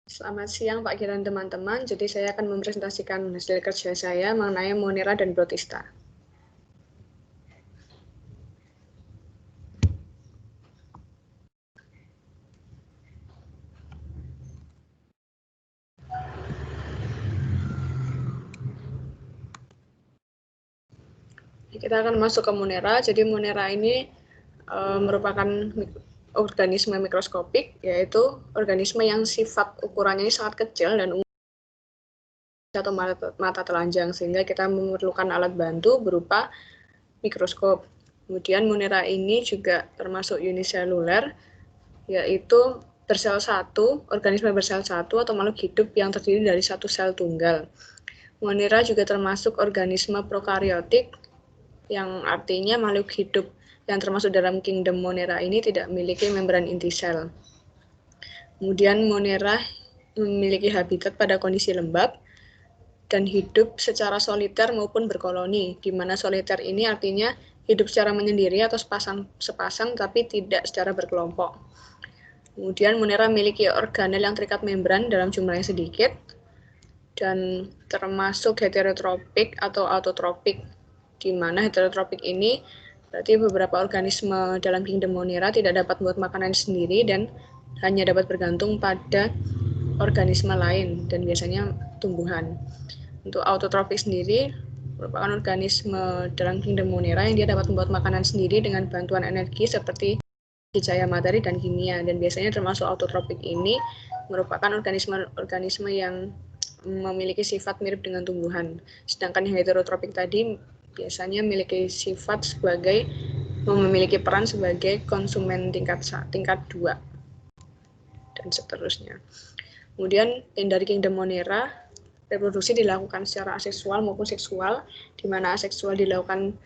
Selamat siang Pak Kira dan teman-teman. Jadi saya akan mempresentasikan hasil kerja saya mengenai Monera dan Protista. Kita akan masuk ke Monera. Jadi Monera ini merupakan organisme mikroskopik, yaitu organisme yang sifat ukurannya ini sangat kecil dan atau mata telanjang, sehingga kita memerlukan alat bantu berupa mikroskop. Kemudian Monera ini juga termasuk uniseluler, yaitu bersel satu, organisme bersel satu atau makhluk hidup yang terdiri dari satu sel tunggal. Monera juga termasuk organisme prokaryotik, yang artinya makhluk hidup yang termasuk dalam kingdom Monera ini tidak memiliki membran inti sel. Kemudian Monera memiliki habitat pada kondisi lembab dan hidup secara soliter maupun berkoloni, di mana soliter ini artinya hidup secara menyendiri atau sepasang tapi tidak secara berkelompok. Kemudian Monera memiliki organel yang terikat membran dalam jumlah yang sedikit dan termasuk heterotropik atau autotropik, di mana heterotropik ini berarti beberapa organisme dalam kingdom Monera tidak dapat membuat makanan sendiri dan hanya dapat bergantung pada organisme lain dan biasanya tumbuhan. Untuk autotropik sendiri merupakan organisme dalam kingdom Monera yang dia dapat membuat makanan sendiri dengan bantuan energi seperti cahaya matahari dan kimia, dan biasanya termasuk autotropik ini merupakan organisme yang memiliki sifat mirip dengan tumbuhan. Sedangkan yang heterotropik tadi biasanya memiliki sifat sebagai memiliki peran sebagai konsumen tingkat 2 dan seterusnya. Kemudian dari kingdom Monera, reproduksi dilakukan secara aseksual maupun seksual, di mana aseksual dilakukan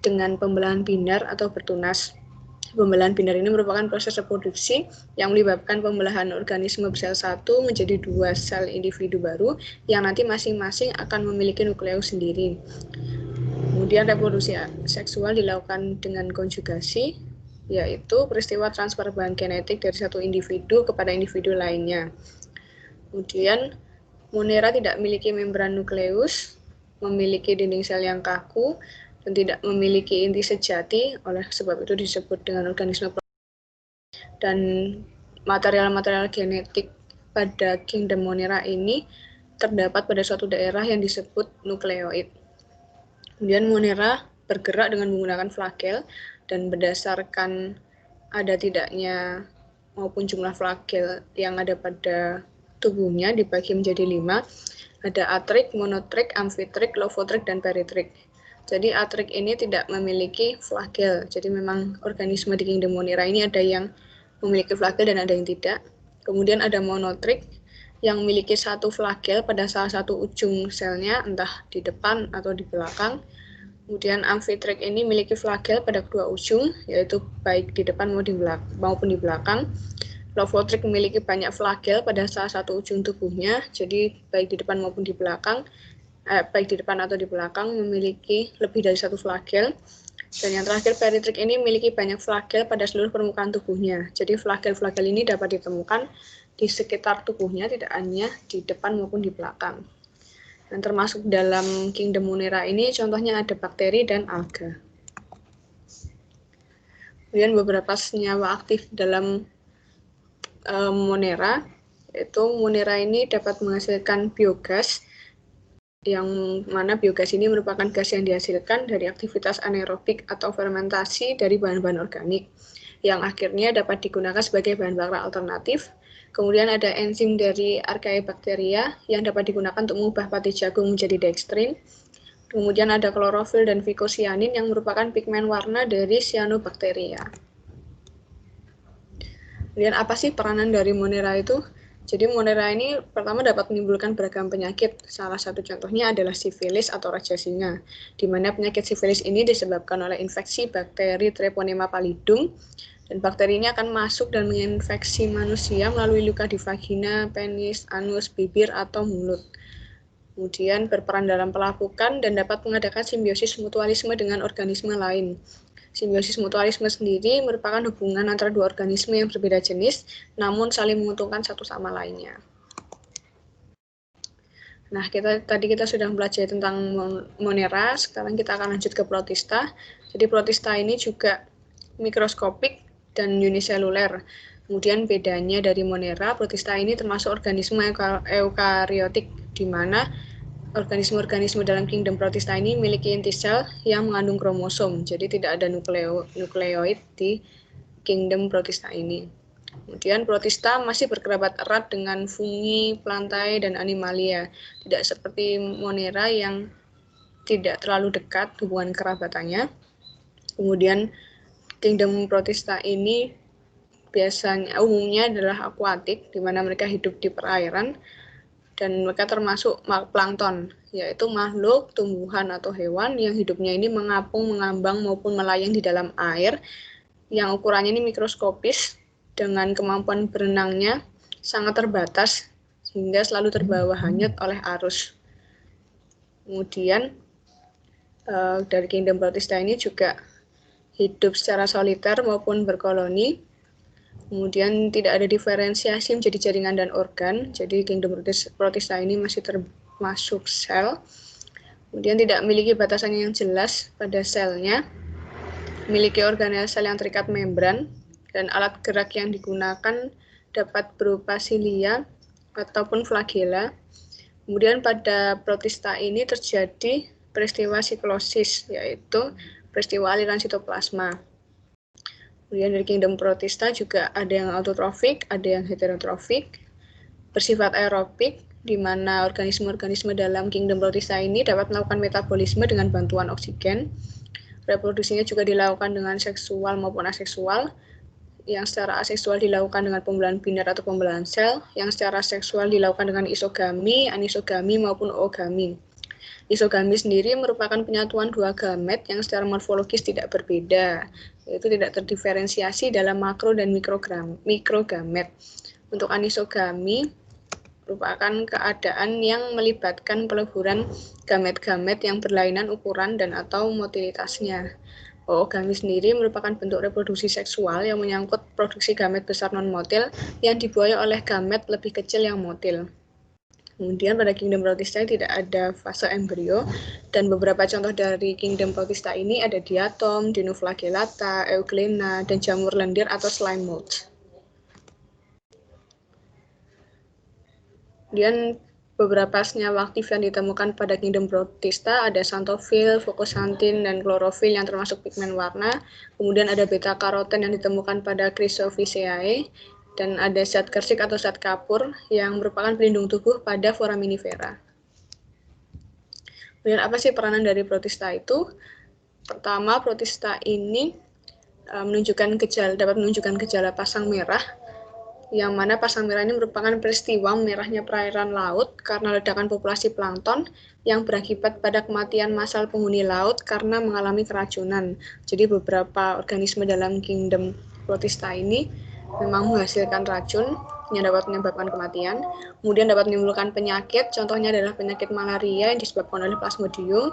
dengan pembelahan binar atau bertunas. Pembelahan binar ini merupakan proses reproduksi yang melibatkan pembelahan organisme bersel satu menjadi 2 sel individu baru yang nanti masing-masing akan memiliki nukleus sendiri. Kemudian reproduksi seksual dilakukan dengan konjugasi, yaitu peristiwa transfer bahan genetik dari satu individu kepada individu lainnya. Kemudian Monera tidak memiliki membran nukleus, memiliki dinding sel yang kaku, dan tidak memiliki inti sejati, oleh sebab itu disebut dengan organisme. Dan material-material genetik pada kingdom Monera ini terdapat pada suatu daerah yang disebut nukleoid. Kemudian Monera bergerak dengan menggunakan flagel, dan berdasarkan ada tidaknya maupun jumlah flagel yang ada pada tubuhnya dibagi menjadi 5. Ada atrik, monotrik, amfitrik, lofotrik, dan peritrik. Jadi atrik ini tidak memiliki flagel. Jadi memang organisme di kingdom Monera ini ada yang memiliki flagel dan ada yang tidak. Kemudian ada monotrik yang memiliki satu flagel pada salah satu ujung selnya, entah di depan atau di belakang. Kemudian amfitrik ini memiliki flagel pada kedua ujung, yaitu baik di depan maupun di belakang. Lofotrik memiliki banyak flagel pada salah satu ujung tubuhnya, jadi baik di depan maupun di belakang, baik di depan atau di belakang memiliki lebih dari satu flagel. Dan yang terakhir, peritrik ini memiliki banyak flagel pada seluruh permukaan tubuhnya. Jadi flagel-flagel ini dapat ditemukan di sekitar tubuhnya, tidak hanya di depan maupun di belakang. Dan termasuk dalam kingdom Monera ini contohnya ada bakteri dan alga. Kemudian beberapa senyawa aktif dalam Monera, yaitu Monera ini dapat menghasilkan biogas, yang mana biogas ini merupakan gas yang dihasilkan dari aktivitas anaerobik atau fermentasi dari bahan-bahan organik, yang akhirnya dapat digunakan sebagai bahan bakar alternatif. Kemudian ada enzim dari Archaebacteria yang dapat digunakan untuk mengubah pati jagung menjadi dextrin. Kemudian ada klorofil dan vicosianin yang merupakan pigmen warna dari cyanobacteria. Kemudian apa sih peranan dari Monera itu? Jadi Monera ini pertama dapat menimbulkan beragam penyakit. Salah satu contohnya adalah sifilis atau raja singa, di mana penyakit sifilis ini disebabkan oleh infeksi bakteri Treponema pallidum, dan bakteri ini akan masuk dan menginfeksi manusia melalui luka di vagina, penis, anus, bibir, atau mulut. Kemudian berperan dalam pelapukan dan dapat mengadakan simbiosis mutualisme dengan organisme lain. Simbiosis mutualisme sendiri merupakan hubungan antara dua organisme yang berbeda jenis, namun saling menguntungkan satu sama lainnya. Nah, tadi kita sudah belajar tentang Monera, sekarang kita akan lanjut ke Protista. Jadi Protista ini juga mikroskopik dan uniseluler. Kemudian bedanya dari Monera, Protista ini termasuk organisme eukariotik, di mana organisme-organisme dalam kingdom Protista ini memiliki inti sel yang mengandung kromosom. Jadi tidak ada nukleoid di kingdom Protista ini. Kemudian Protista masih berkerabat erat dengan fungi, plantae, dan animalia. Tidak seperti Monera yang tidak terlalu dekat hubungan kerabatannya. Kemudian kingdom Protista ini umumnya adalah akuatik, di mana mereka hidup di perairan, dan mereka termasuk plankton, yaitu makhluk, tumbuhan, atau hewan yang hidupnya ini mengapung, mengambang, maupun melayang di dalam air, yang ukurannya ini mikroskopis, dengan kemampuan berenangnya sangat terbatas, sehingga selalu terbawa hanyut oleh arus. Kemudian dari kingdom Protista ini juga hidup secara soliter maupun berkoloni. Kemudian tidak ada diferensiasi menjadi jaringan dan organ. Jadi kingdom Protista ini masih termasuk sel. Kemudian tidak memiliki batasan yang jelas pada selnya. Memiliki organel sel yang terikat membran, dan alat gerak yang digunakan dapat berupa silia ataupun flagela. Kemudian pada Protista ini terjadi peristiwa siklosis, yaitu peristiwa aliran sitoplasma. Kemudian dari kingdom Protista juga ada yang autotrofik, ada yang heterotrofik, bersifat aerobik, di mana organisme-organisme dalam kingdom Protista ini dapat melakukan metabolisme dengan bantuan oksigen. Reproduksinya juga dilakukan dengan seksual maupun aseksual. Yang secara aseksual dilakukan dengan pembelahan biner atau pembelahan sel, yang secara seksual dilakukan dengan isogami, anisogami, maupun oogami. Isogami sendiri merupakan penyatuan dua gamet yang secara morfologis tidak berbeda, yaitu tidak terdiferensiasi dalam makro dan mikrogamet. Untuk anisogami merupakan keadaan yang melibatkan peleburan gamet-gamet yang berlainan ukuran dan atau motilitasnya. Oogami sendiri merupakan bentuk reproduksi seksual yang menyangkut produksi gamet besar non-motil yang dibuai oleh gamet lebih kecil yang motil. Kemudian pada kingdom Protista tidak ada fase embrio, dan beberapa contoh dari kingdom Protista ini ada diatom, dinoflagellata, euglena, dan jamur lendir atau slime mold. Kemudian beberapa senyawa aktif yang ditemukan pada kingdom Protista ada xanthofil, focoxanthin, dan klorofil yang termasuk pigmen warna. Kemudian ada beta karoten yang ditemukan pada Chrysophyceae, dan ada zat kersik atau zat kapur yang merupakan pelindung tubuh pada foraminifera. Kemudian apa sih peranan dari Protista itu? Pertama, Protista ini dapat menunjukkan gejala pasang merah, yang mana pasang merah ini merupakan peristiwa merahnya perairan laut karena ledakan populasi plankton yang berakibat pada kematian massal penghuni laut karena mengalami keracunan. Jadi beberapa organisme dalam kingdom Protista ini memang menghasilkan racun yang dapat menyebabkan kematian. Kemudian dapat menimbulkan penyakit, contohnya adalah penyakit malaria yang disebabkan oleh Plasmodium.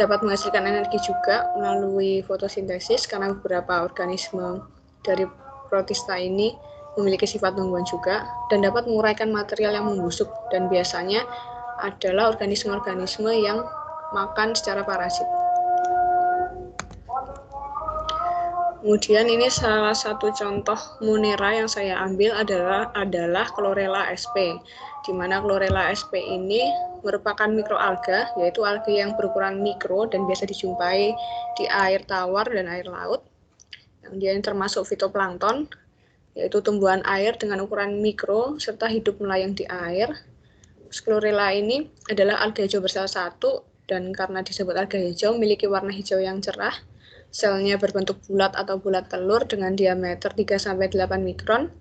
Dapat menghasilkan energi juga melalui fotosintesis karena beberapa organisme dari Protista ini memiliki sifat tumbuhan juga, dan dapat menguraikan material yang membusuk, dan biasanya adalah organisme-organisme yang makan secara parasit. Kemudian ini salah satu contoh Monera yang saya ambil adalah Chlorella sp, di mana Chlorella sp ini merupakan mikroalga, yaitu alga yang berukuran mikro dan biasa dijumpai di air tawar dan air laut. Yang dia termasuk fitoplankton, yaitu tumbuhan air dengan ukuran mikro serta hidup melayang di air. Chlorella ini adalah alga hijau bersel satu, dan karena disebut alga hijau memiliki warna hijau yang cerah. Selnya berbentuk bulat atau bulat telur dengan diameter 3-8 mikron.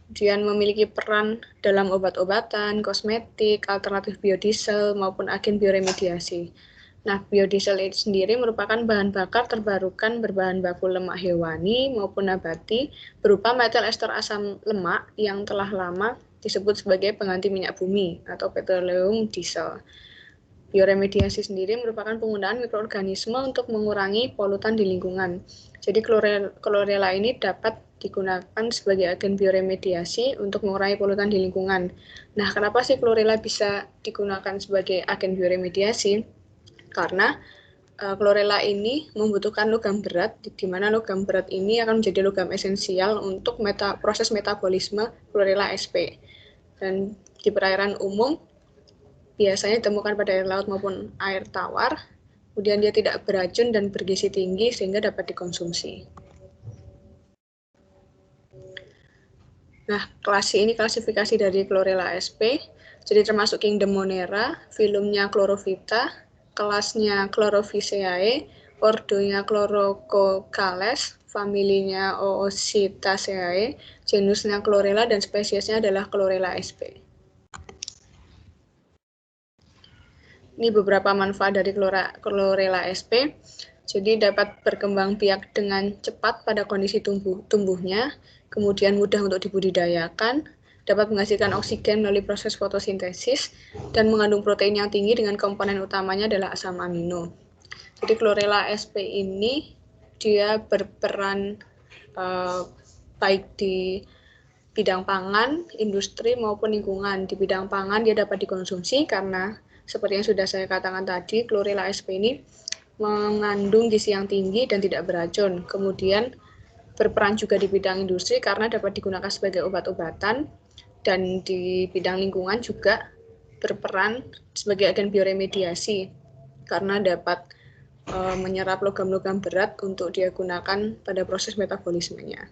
Kemudian memiliki peran dalam obat-obatan, kosmetik, alternatif biodiesel maupun agen bioremediasi. Nah, biodiesel itu sendiri merupakan bahan bakar terbarukan berbahan baku lemak hewani maupun nabati berupa metil ester asam lemak yang telah lama disebut sebagai pengganti minyak bumi atau petroleum diesel. Bioremediasi sendiri merupakan penggunaan mikroorganisme untuk mengurangi polutan di lingkungan. Jadi Chlorella ini dapat digunakan sebagai agen bioremediasi untuk mengurangi polutan di lingkungan. Nah, kenapa sih klorela bisa digunakan sebagai agen bioremediasi? Karena klorela ini membutuhkan logam berat, di mana logam berat ini akan menjadi logam esensial untuk proses metabolisme klorela SP. Dan di perairan umum biasanya ditemukan pada air laut maupun air tawar, kemudian dia tidak beracun dan bergizi tinggi sehingga dapat dikonsumsi. Nah, ini klasifikasi dari klorela SP, jadi termasuk kingdom Monera, filumnya Chlorophyta, kelasnya Chlorophyceae, ordonya Chlorococales, familinya Oocytaceae, genusnya Chlorella, dan spesiesnya adalah Chlorella sp. Ini beberapa manfaat dari Chlorella sp. Jadi dapat berkembang biak dengan cepat pada kondisi tumbuhnya, kemudian mudah untuk dibudidayakan, dapat menghasilkan oksigen melalui proses fotosintesis, dan mengandung protein yang tinggi dengan komponen utamanya adalah asam amino. Jadi Chlorella sp ini dia berperan baik di bidang pangan, industri maupun lingkungan. Di bidang pangan dia dapat dikonsumsi karena seperti yang sudah saya katakan tadi, Chlorella sp ini mengandung gizi yang tinggi dan tidak beracun. Kemudian berperan juga di bidang industri karena dapat digunakan sebagai obat-obatan, dan di bidang lingkungan juga berperan sebagai agen bioremediasi karena dapat menyerap logam-logam berat untuk dia gunakan pada proses metabolismenya.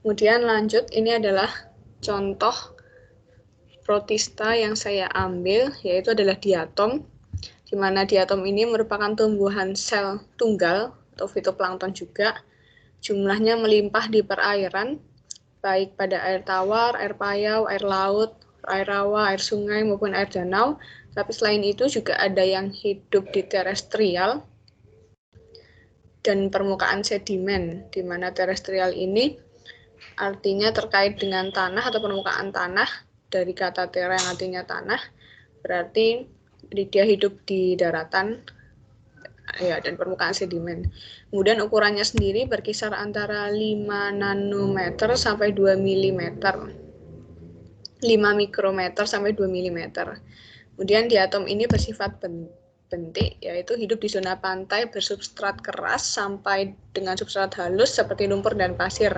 Kemudian lanjut, ini adalah contoh protista yang saya ambil, yaitu adalah diatom, di mana diatom ini merupakan tumbuhan sel tunggal atau fitoplankton juga. Jumlahnya melimpah di perairan, baik pada air tawar, air payau, air laut, air rawa, air sungai, maupun air danau. Tapi selain itu juga ada yang hidup di terestrial dan permukaan sedimen, di mana terestrial ini artinya terkait dengan tanah atau permukaan tanah, dari kata terra yang artinya tanah, berarti dia hidup di daratan ya, dan permukaan sedimen. Kemudian ukurannya sendiri berkisar antara 5 nanometer sampai 2 mm. 5 mikrometer sampai 2 mm. Kemudian diatom ini bersifat bentik, yaitu hidup di zona pantai bersubstrat keras sampai dengan substrat halus seperti lumpur dan pasir.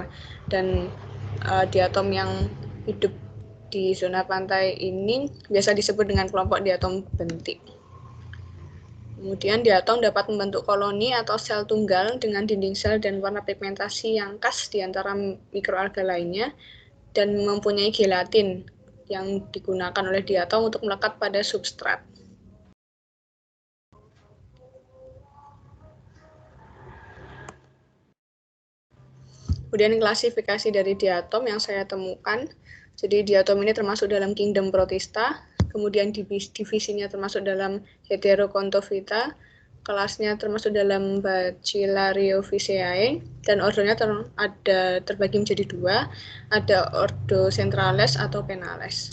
Dan diatom yang hidup di zona pantai ini biasa disebut dengan kelompok diatom bentik. Kemudian diatom dapat membentuk koloni atau sel tunggal dengan dinding sel dan warna pigmentasi yang khas di antara mikroalga lainnya, dan mempunyai gelatin yang digunakan oleh diatom untuk melekat pada substrat. Kemudian klasifikasi dari diatom yang saya temukan, jadi diatom ini termasuk dalam kingdom Protista, kemudian divisinya termasuk dalam Heterocontophita, kelasnya termasuk dalam Bacillariophyceae, dan ordonya terbagi menjadi dua, ada ordo Centrales atau Penales.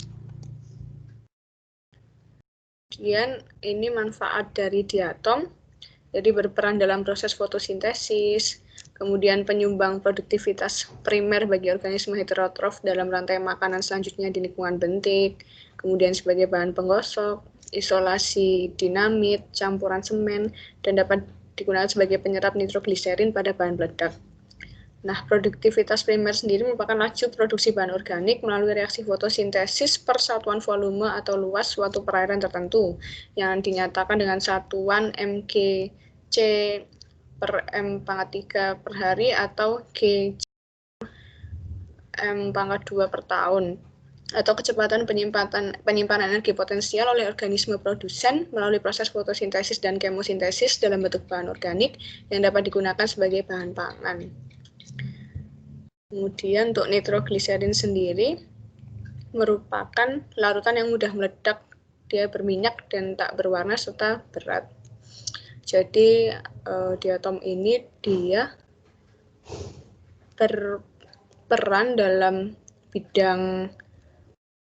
Kemudian ini manfaat dari diatom, jadi berperan dalam proses fotosintesis, kemudian penyumbang produktivitas primer bagi organisme heterotrof dalam rantai makanan selanjutnya di lingkungan bentik, kemudian sebagai bahan penggosok, isolasi dinamit, campuran semen, dan dapat digunakan sebagai penyerap nitrogliserin pada bahan peledak. Nah, produktivitas primer sendiri merupakan laju produksi bahan organik melalui reaksi fotosintesis per satuan volume atau luas suatu perairan tertentu, yang dinyatakan dengan satuan mgc per M⁻³ per hari atau G M⁻² per tahun, atau kecepatan penyimpanan energi potensial oleh organisme produsen melalui proses fotosintesis dan kemosintesis dalam bentuk bahan organik yang dapat digunakan sebagai bahan pangan. Kemudian untuk nitrogliserin sendiri merupakan larutan yang mudah meledak, dia berminyak dan tak berwarna serta berat. Jadi diatom ini dia berperan dalam bidang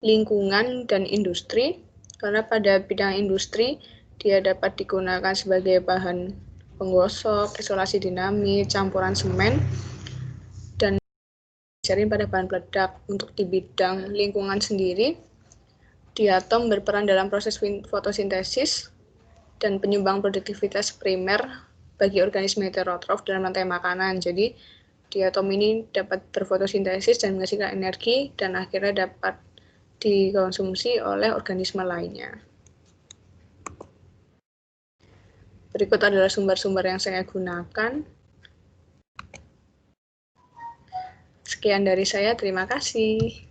lingkungan dan industri, karena pada bidang industri dia dapat digunakan sebagai bahan penggosok, isolasi dinamit, campuran semen, dan sharing pada bahan peledak. Untuk di bidang lingkungan sendiri, diatom berperan dalam proses fotosintesis dan penyumbang produktivitas primer bagi organisme heterotrof dalam rantai makanan. Jadi, diatom ini dapat berfotosintesis dan menghasilkan energi dan akhirnya dapat dikonsumsi oleh organisme lainnya. Berikut adalah sumber-sumber yang saya gunakan. Sekian dari saya, terima kasih.